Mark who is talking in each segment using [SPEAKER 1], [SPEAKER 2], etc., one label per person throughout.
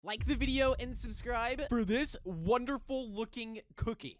[SPEAKER 1] Like the video and subscribe for this wonderful looking cookie.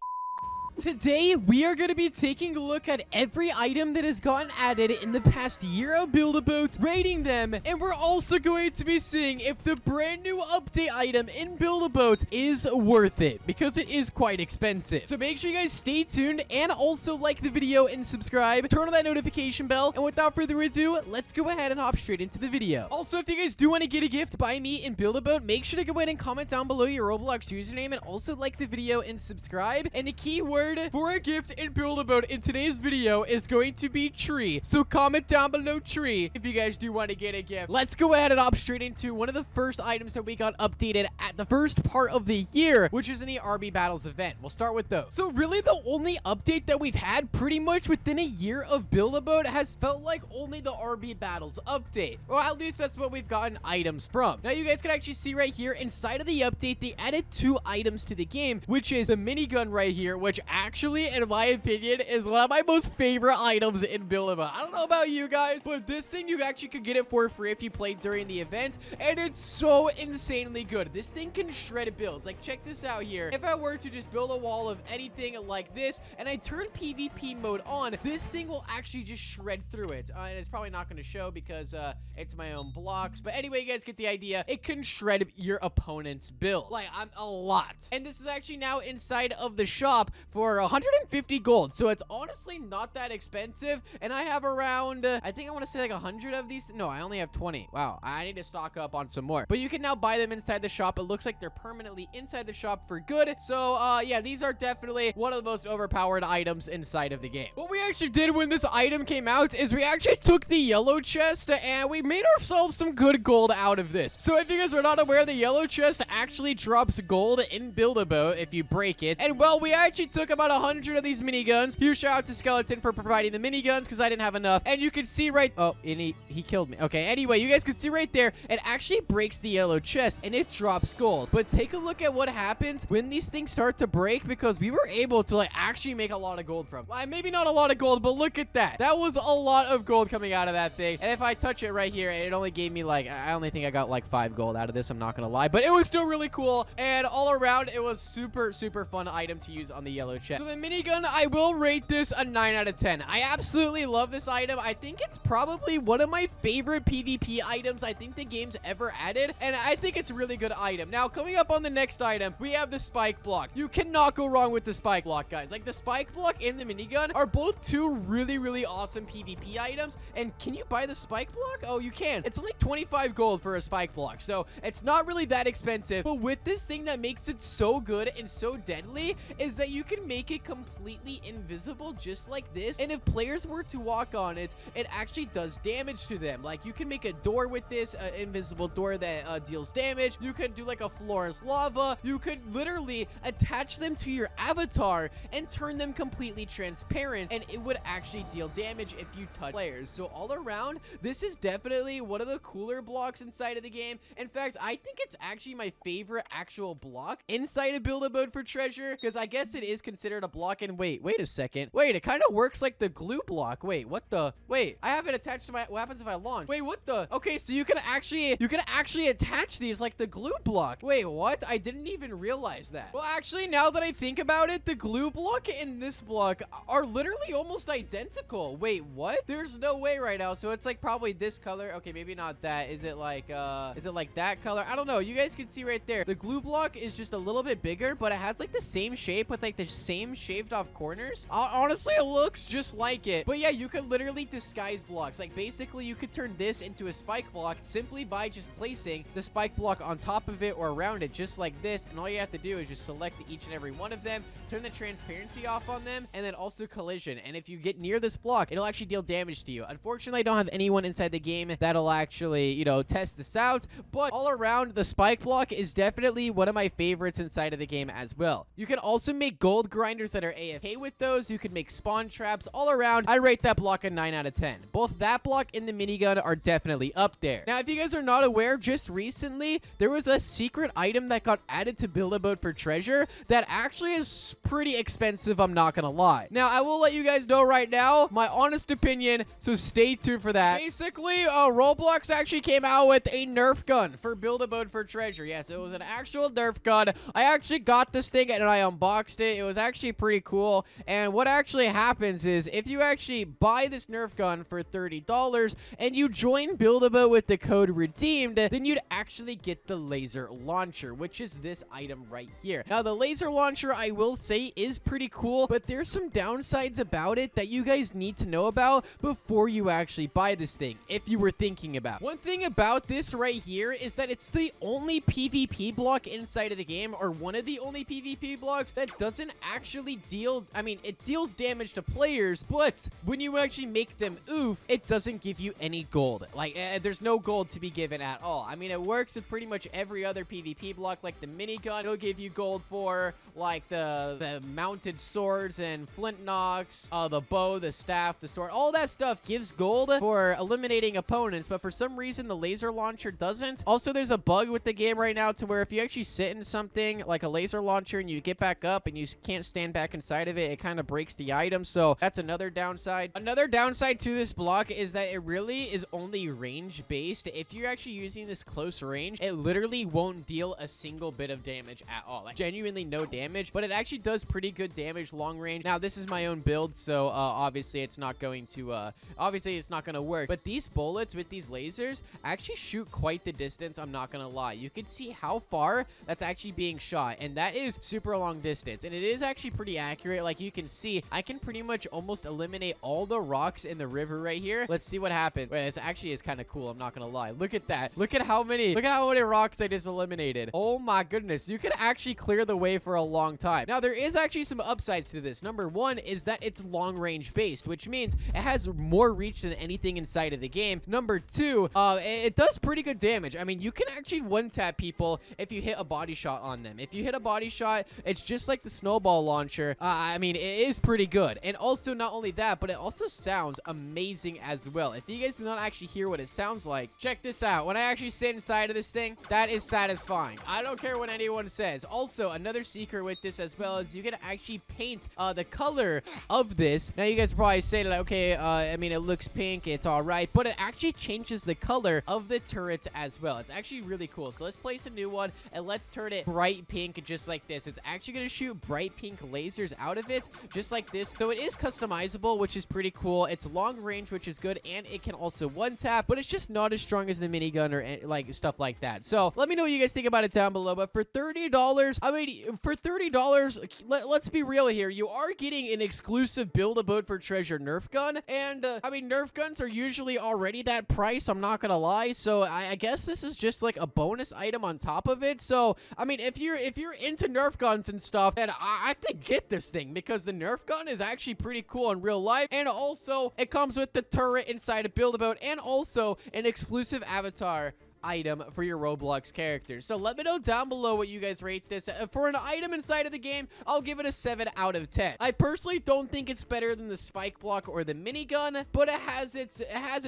[SPEAKER 1] Today, we are going to be taking a look at every item that has gotten added in the past year of Build-A-Boat, rating them, and we're also going to be seeing if the brand new update item in Build-A-Boat is worth it, because it is quite expensive. So make sure you guys stay tuned and also like the video and subscribe, turn on that notification bell, and without further ado, let's go ahead and hop straight into the video. Also, if you guys do want to get a gift by me in Build-A-Boat, make sure to go ahead and comment down below your Roblox username and also like the video and subscribe. And the keyword for a gift in Build-A-Boat in today's video is going to be tree. So comment down below tree if you guys do want to get a gift. Let's go ahead and hop straight into one of the first items that we got updated at the first part of the year, which is in the RB Battles event. We'll start with those. So really the only update that we've had pretty much within a year of Build-A-Boat has felt like only the RB Battles update. Or at least that's what we've gotten items from. Now you guys can actually see right here inside of the update, they added 2 items to the game, which is the minigun right here, which actually, in my opinion, is one of my most favorite items in Build-A-Boat. I don't know about you guys, but this thing, you actually could get it for free if you played during the event, and it's so insanely good. This thing can shred builds. Like, check this out here. If I were to just build a wall of anything like this, and I turn PvP mode on, this thing will actually just shred through it. And it's probably not going to show because it's my own blocks. But anyway, you guys get the idea. It can shred your opponent's build. Like, I'm a lot. And this is actually now inside of the shop for 150 gold, so it's honestly not that expensive. And I have around I think I want to say like 100 of these. No, I only have 20. Wow, I need to stock up on some more, but you can now buy them inside the shop. It looks like they're permanently inside the shop for good. So yeah, these are definitely one of the most overpowered items inside of the game. What we actually did when this item came out is we actually took the yellow chest and we made ourselves some good gold out of this. So if you guys are not aware, the yellow chest actually drops gold in Build-A-Boat if you break it. And well, we actually took about 100 of these miniguns. Huge shout out to Skeleton for providing the miniguns because I didn't have enough. And you can see right... Oh, and he killed me. Okay, anyway, you guys can see right there, it actually breaks the yellow chest and it drops gold. But take a look at what happens when these things start to break, because we were able to like actually make a lot of gold from. Well, maybe not a lot of gold, but look at that. That was a lot of gold coming out of that thing. And if I touch it right here, it only gave me like, I only think I got like 5 gold out of this. I'm not gonna lie, but it was still really cool. And all around, it was super fun item to use on the yellow chest. So the minigun, I will rate this a 9 out of 10. I absolutely love this item. I think it's probably one of my favorite PvP items I think the game's ever added, and I think it's a really good item. Now, coming up on the next item, we have the spike block. You cannot go wrong with the spike block, guys. Like, the spike block and the minigun are both 2 really awesome PvP items. And can you buy the spike block? Oh, you can. It's only 25 gold for a spike block, so it's not really that expensive. But with this thing that makes it so good and so deadly is that you can make it completely invisible just like this, and if players were to walk on it, it actually does damage to them. Like, you can make a door with this invisible door that deals damage. You could do like a floor's lava. You could literally attach them to your avatar and turn them completely transparent, and it would actually deal damage if you touch players. So all around, this is definitely one of the cooler blocks inside of the game. In fact, I think it's actually my favorite actual block inside of Build-A-Boat for Treasure, because I guess it is considered a block. And wait a second. Wait, it kind of works like the glue block. Wait, what the? Wait, I have it attached to my... What happens if I launch? Wait, what the? Okay, so you can actually attach these like the glue block. Wait, what? I didn't even realize that. Well, actually, now that I think about it, the glue block and this block are literally almost identical. Wait, what? There's no way right now. So it's like probably this color. Okay, maybe not that. Is it like that color? I don't know. You guys can see right there. The glue block is just a little bit bigger, but it has like the same shape with like the same shaved off corners. Honestly, it looks just like it. But yeah, you can literally disguise blocks. Like, basically, you could turn this into a spike block simply by just placing the spike block on top of it or around it, just like this. And all you have to do is just select each and every one of them, turn the transparency off on them, and then also collision. And if you get near this block, it'll actually deal damage to you. Unfortunately, I don't have anyone inside the game that'll actually, you know, test this out. But all around, the spike block is definitely one of my favorites inside of the game as well. You can also make gold grinders that are AFK with those. You can make spawn traps all around. I rate that block a 9 out of 10. Both that block and the minigun are definitely up there. Now, if you guys are not aware, just recently, there was a secret item that got added to Build-A-Boat for Treasure that actually is pretty expensive, I'm not gonna lie. Now, I will let you guys know right now my honest opinion, so stay tuned for that. Basically, Roblox actually came out with a Nerf gun for Build-A-Boat for Treasure. Yes, it was an actual Nerf gun. I actually got this thing and I unboxed it. It was actually pretty cool. And what actually happens is if you actually buy this Nerf gun for $30 and you join Build-A-Boat with the code redeemed, then you'd actually get the laser launcher, which is this item right here. Now, the laser launcher, I will say, is pretty cool, but there's some downsides about it that you guys need to know about before you actually buy this thing, if you were thinking about. One thing about this right here is that it's the only PvP block inside of the game, or one of the only PvP blocks that doesn't actually deal, I mean, it deals damage to players, but when you actually make them oof, it doesn't give you any gold. Like, there's no gold to be given at all. I mean, it works with pretty much every other PvP block, like the minigun, it'll give you gold for, like the mounted swords and flint knocks, the bow, the staff, the sword, all that stuff gives gold for eliminating opponents, but for some reason, the laser launcher doesn't. Also, there's a bug with the game right now to where if you actually sit in something like a laser launcher and you get back up and you can't stand back inside of it, it kind of breaks the item, so that's another downside. Another downside to this block is that it really is only range based. If you're actually using this close range, it literally won't deal a single bit of damage at all. Like, genuinely no damage, but it actually does pretty good damage long range. Now, this is my own build, so obviously it's not going to work, but these bullets with these lasers actually shoot quite the distance, I'm not gonna lie. You can see how far that's actually being shot, and that is super long distance, and it is actually pretty accurate. Like, you can see I can pretty much almost eliminate all the rocks in the river right here. Let's see what happens. Wait, this actually is kind of cool, I'm not gonna lie. Look at that. Look at how many rocks I just eliminated. Oh my goodness, you can actually clear the way for a long time. Now, there is actually some upsides to this. Number one is that it's long range based, which means it has more reach than anything inside of the game. Number two, it does pretty good damage. I mean, you can actually one-tap people if you hit a body shot on them. If you hit a body shot, it's just like the snowball launcher. I mean, it is pretty good. And also, not only that, but it also sounds amazing as well. If you guys do not actually hear what it sounds like, check this out. When I actually sit inside of this thing, that is satisfying. I don't care what anyone says. Also, another secret with this as well is you can actually paint the color of this. Now, you guys probably say, like, okay, I mean, it looks pink, it's all right, but it actually changes the color of the turret as well. It's actually really cool. So let's place a new one and let's turn it bright pink, just like this. It's actually going to shoot bright pink lasers out of it, just like this. So it is customizable, which is pretty cool. It's long range, which is good, and it can also one tap, but it's just not as strong as the minigun or like stuff like that. So let me know what you guys think about it down below. But for $30, I mean, for $30, let's be real here. You are getting an exclusive Build-A-Boat for Treasure Nerf gun, and I mean, Nerf guns are usually already that price, I'm not gonna lie. So I guess this is just like a bonus item on top of it. So I mean, if you're into Nerf guns and stuff, then I think get this thing, because the Nerf gun is actually pretty cool in real life, and also it comes with the turret inside of Build-A-Boat and also an exclusive avatar item for your Roblox characters. So let me know down below what you guys rate this. For an item inside of the game, I'll give it a 7 out of 10. I personally don't think it's better than the spike block or the minigun, but it has its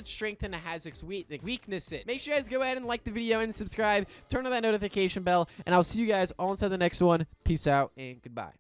[SPEAKER 1] strength and it has its weaknesses. Make sure you guys go ahead and like the video and subscribe, turn on that notification bell, and I'll see you guys all inside the next one. Peace out and goodbye.